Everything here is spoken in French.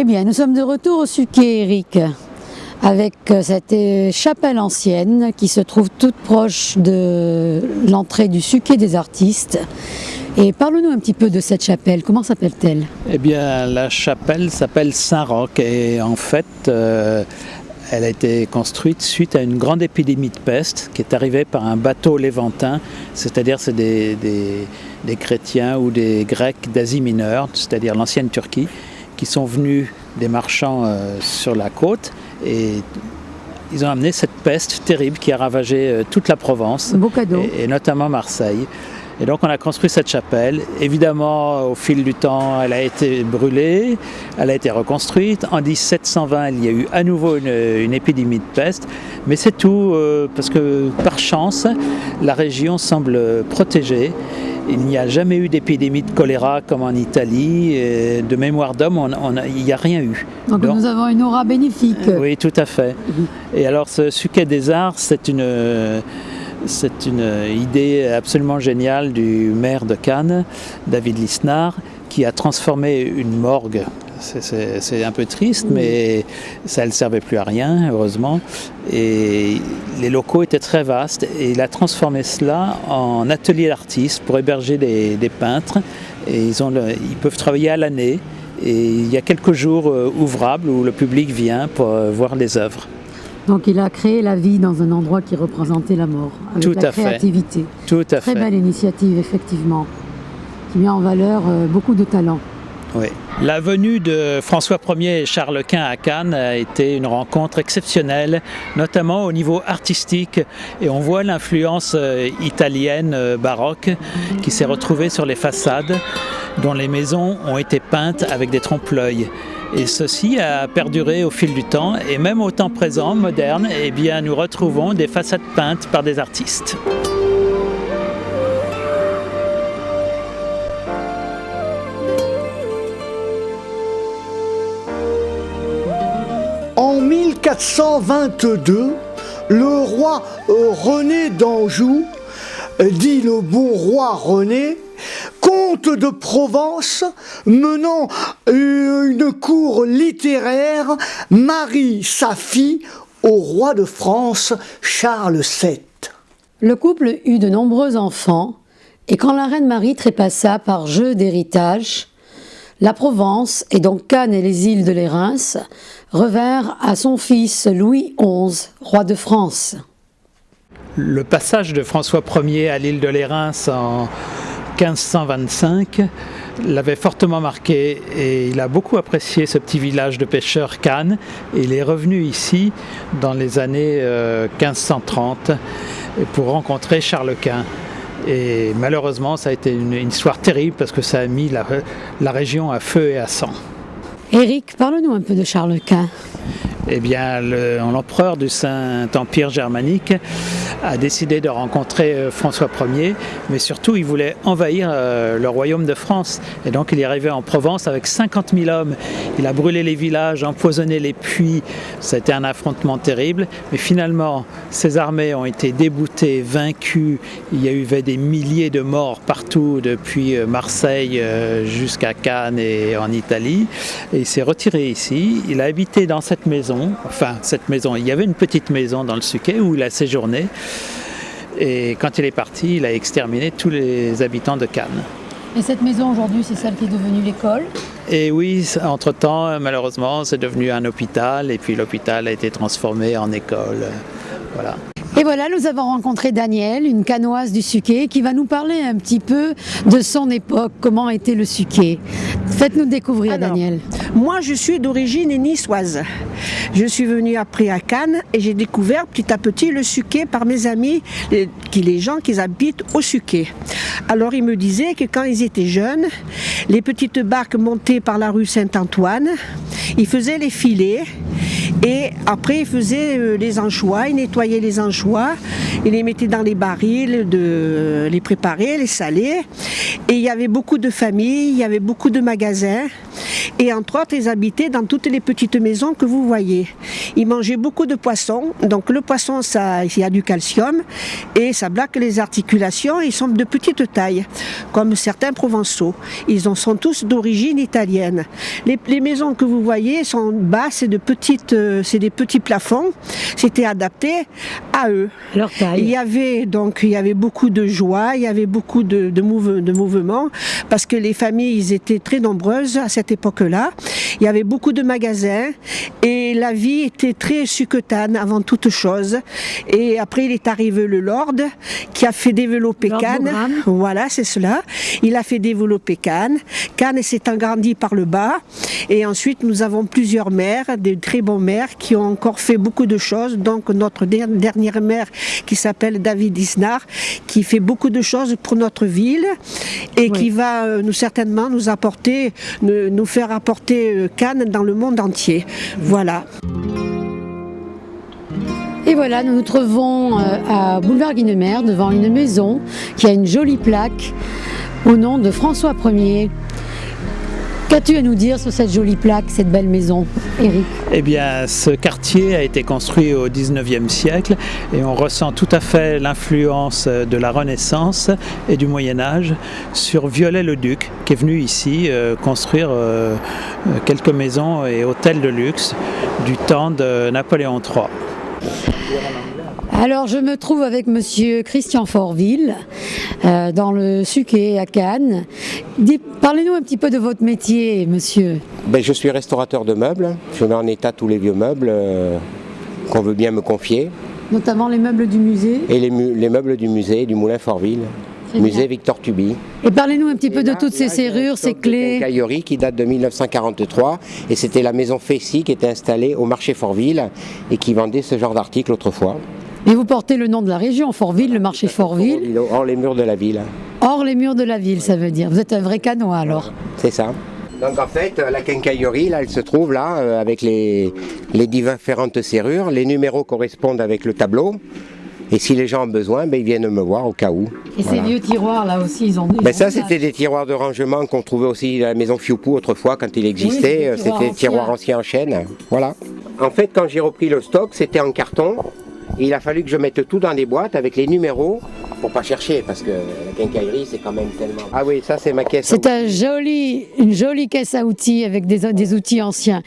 bien, nous sommes de retour au Suquet, Eric, avec cette chapelle ancienne qui se trouve toute proche de l'entrée du Suquet des artistes. Et parle-nous un petit peu de cette chapelle, comment s'appelle-t-elle? Eh bien, la chapelle s'appelle Saint-Roch et en fait, elle a été construite suite à une grande épidémie de peste qui est arrivée par un bateau lévantin, c'est-à-dire c'est des chrétiens ou des Grecs d'Asie mineure, c'est-à-dire l'ancienne Turquie, qui sont venus des marchands sur la côte et ils ont amené cette peste terrible qui a ravagé toute la Provence Un beau cadeau. et notamment Marseille. Et donc on a construit cette chapelle. Évidemment, au fil du temps, elle a été brûlée, elle a été reconstruite. En 1720, il y a eu à nouveau une épidémie de peste. Mais c'est tout, parce que par chance, la région semble protégée. Il n'y a jamais eu d'épidémie de choléra comme en Italie. Et de mémoire d'homme, il n'y a rien eu. Donc nous avons une aura bénéfique. Oui, tout à fait. Et alors ce Suquet des Arts, c'est une idée absolument géniale du maire de Cannes, David Lisnard, qui a transformé une morgue. C'est un peu triste, mais ça ne servait plus à rien, heureusement. Et les locaux étaient très vastes et il a transformé cela en atelier d'artistes pour héberger des peintres. Et ils peuvent travailler à l'année. Et il y a quelques jours ouvrables où le public vient pour voir les œuvres. Donc il a créé la vie dans un endroit qui représentait la mort, avec Tout la à fait. créativité. Tout à Très fait. belle initiative, effectivement, qui met en valeur beaucoup de talents. Oui. La venue de François Ier et Charles Quint à Cannes a été une rencontre exceptionnelle, notamment au niveau artistique. Et on voit l'influence italienne baroque qui s'est retrouvée sur les façades, dont les maisons ont été peintes avec des trompe-l'œil. Et ceci a perduré au fil du temps. Et même au temps présent, moderne, eh bien, nous retrouvons des façades peintes par des artistes. En 1422, le roi René d'Anjou, dit le bon roi René, comte de Provence, menant une cour littéraire, marie sa fille au roi de France Charles VII. Le couple eut de nombreux enfants, et quand la reine Marie trépassa par jeu d'héritage, la Provence, et donc Cannes et les îles de Lérins, revinrent à son fils Louis XI, roi de France. Le passage de François Ier à l'île de Lérins en 1525 l'avait fortement marqué et il a beaucoup apprécié ce petit village de pêcheurs Cannes et il est revenu ici dans les années 1530 pour rencontrer Charles Quint. Et malheureusement, ça a été une histoire terrible parce que ça a mis la région à feu et à sang. Éric, parle-nous un peu de Charles Quint. Eh bien, l'empereur du Saint-Empire germanique a décidé de rencontrer François Ier, mais surtout, il voulait envahir le royaume de France. Et donc, il est arrivé en Provence avec 50 000 hommes. Il a brûlé les villages, empoisonné les puits. Ça a été un affrontement terrible. Mais finalement, ses armées ont été déboutées, vaincues. Il y a eu des milliers de morts partout, depuis Marseille jusqu'à Cannes et en Italie. Et il s'est retiré ici. Il a habité dans cette maison. Enfin, cette maison, il y avait une petite maison dans le Suquet où il a séjourné et quand il est parti, il a exterminé tous les habitants de Cannes. Et cette maison aujourd'hui, c'est celle qui est devenue l'école? Et oui, entre-temps, malheureusement, c'est devenu un hôpital et puis l'hôpital a été transformé en école. Voilà. Et voilà, nous avons rencontré Danielle, une canoise du Suquet, qui va nous parler un petit peu de son époque, comment était le Suquet. Faites-nous découvrir, Alors, Danielle. Moi, je suis d'origine niçoise. Je suis venue après à Cannes et j'ai découvert petit à petit le Suquet par mes amis, les gens qui habitent au Suquet. Alors, ils me disaient que quand ils étaient jeunes, les petites barques montaient par la rue Saint-Antoine, ils faisaient les filets et après ils faisaient les anchois, ils nettoyaient les anchois, ils les mettaient dans les barils, les préparaient, les salaient. Et il y avait beaucoup de familles, il y avait beaucoup de magasins. Et entre autres, ils habitaient dans toutes les petites maisons que vous voyez. Ils mangeaient beaucoup de poissons. Donc le poisson, il y a du calcium et ça bloque les articulations. Ils sont de petite taille, comme certains provençaux. Ils en sont tous d'origine italienne. Les maisons que vous voyez sont basses, c'est des petits plafonds. C'était adapté à eux. Leur taille. Il y avait beaucoup de joie, il y avait beaucoup de mouvements, parce que les familles ils étaient très nombreuses à cette époque-là. Il y avait beaucoup de magasins et la vie était très succotaine avant toute chose. Et après, il est arrivé le Lord qui a fait développer Cannes. Voilà, c'est cela. Il a fait développer Cannes. Cannes s'est agrandi par le bas. Et ensuite, nous avons plusieurs maires, des très bons maires qui ont encore fait beaucoup de choses. Donc, notre dernière maire qui s'appelle David Isnar, qui fait beaucoup de choses pour notre ville et qui va certainement nous faire apporter Cannes dans le monde entier. Voilà. Et voilà, nous nous trouvons à Boulevard Guinemer devant une maison qui a une jolie plaque au nom de François Ier. Qu'as-tu à nous dire sur cette jolie plaque, cette belle maison, Éric? Eh bien, ce quartier a été construit au XIXe siècle et on ressent tout à fait l'influence de la Renaissance et du Moyen-Âge sur Viollet-le-Duc, qui est venu ici construire quelques maisons et hôtels de luxe du temps de Napoléon III. Alors, je me trouve avec monsieur Christian Forville, dans le Suquet à Cannes. Parlez-nous un petit peu de votre métier, monsieur. Je suis restaurateur de meubles. Je mets en état tous les vieux meubles qu'on veut bien me confier. Notamment les meubles du musée. Et les meubles du musée, du Moulin Forville. Musée Victor Tuby. Et parlez-nous un petit peu de toutes ces serrures, ces clés. Quincaillerie qui date de 1943 et c'était la maison Fessy qui était installée au marché Forville et qui vendait ce genre d'articles autrefois. Et vous portez le nom de la région, Forville, le marché Forville. Hors les murs de la ville. Hors les murs de la ville, ça veut dire. Vous êtes un vrai canois alors. C'est ça. Donc en fait, la quincaillerie, là, elle se trouve là, avec les différentes serrures. Les numéros correspondent avec le tableau. Et si les gens ont besoin, ils viennent me voir au cas où. Et ces vieux tiroirs là aussi, ils ont ça, c'était des tiroirs de rangement qu'on trouvait aussi à la maison Fioupou autrefois quand il existait. Oui, c'était des tiroirs anciens en chêne. Voilà. En fait, quand j'ai repris le stock, c'était en carton. Et il a fallu que je mette tout dans des boîtes avec les numéros pour pas chercher parce que la quincaillerie c'est quand même tellement... Ah oui, ça c'est ma caisse. C'est une jolie caisse à outils avec des outils anciens.